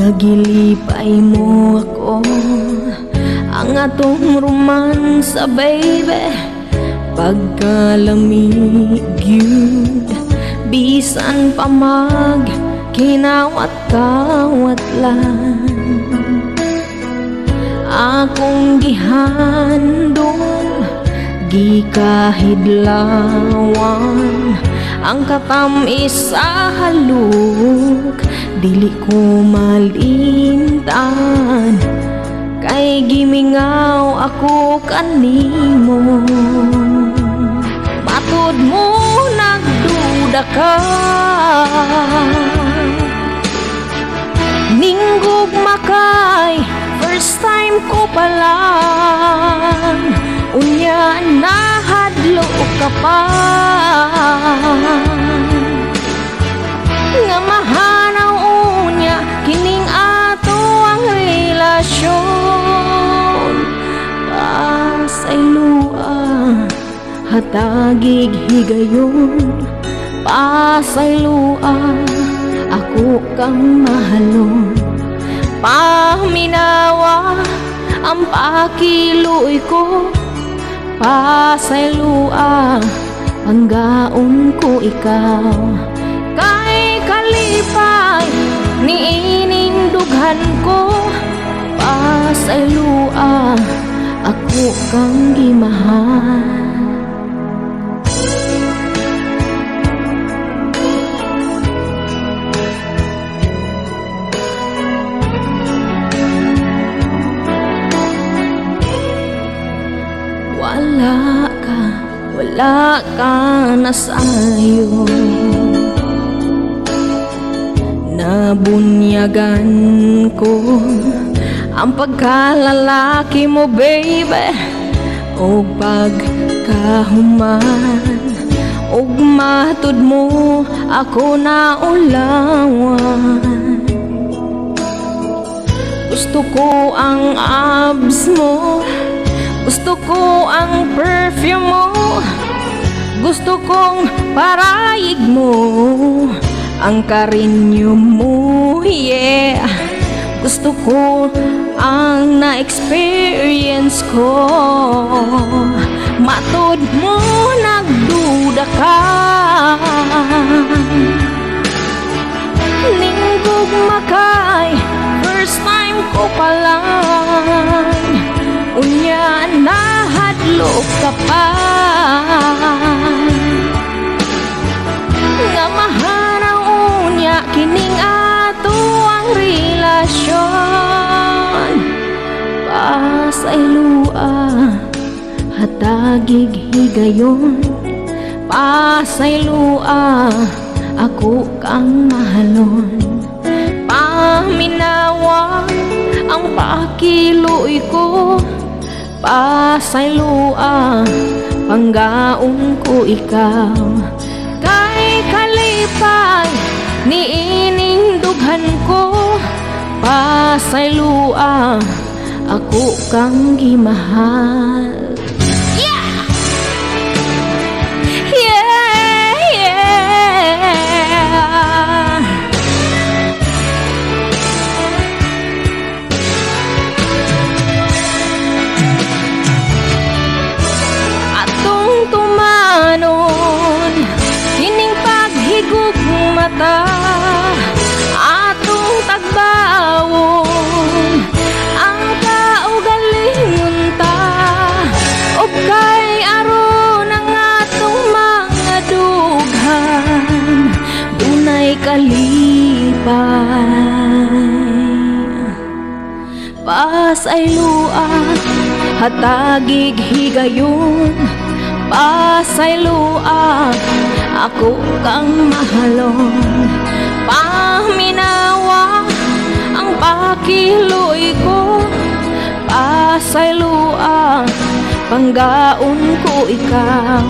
Pagilipay mo ako, ang atong romansa baby. Pagkalamig yun, bisan pa mag kinawat-kawat lang. Akong gihandong gikahidlawan, ang katamis sa halok dili ko malintan. Kay gimingaw ako kanimo, matud mo nagduda ka. Ninggog makay, first time ko palang, unya nahadlo ka pa. Nga mahanaw unya kining ato ang relasyon. Pasay lua, hatagig higayon. Pasay lua, ako kang mahalon. Paminawa ang pakiluoy ko. Pasay lua, panggaon ko ikaw. Kay kalipay niining dughan ko. Pasay lua, ako kang gimahal. Wala ka na sa'yo. Nabunyagan ko ang pagkalalaki mo baby. O pagkahuman, og matud mo ako na ulawan. Gusto ko ang abs mo, gusto ko ang perfume mo, gusto kong parayig mo ang karinyo mo, yeah. Gusto ko ang na-experience ko, matud mo nagduda ka. Ninggog makay, first time ko palang, unya nahadlo ka pa. Nga mahanaw unya kining ato ang relasyon. Pasay lua, hatagig higayon. Pasay lua, ako kang mahalon. Paminawa ang pakiluoy ko. Pasay lua, panggaon ko ikaw. Kay kalipay niining dughan ko. Pasay lua, ako kang gimahal. Yeah! Yeah, yeah. Atong tumanon kining paghigog mata, atong tagbawon ang kaugalingon ta. Og kay aron ang atong mga dughan, dunay kalipay. Pasay lua, hatagig higayon. Pasay lua, ako kang mahalon. Paminawa ang pakiluoy ko. Pasay lua, panggaon ko ikaw.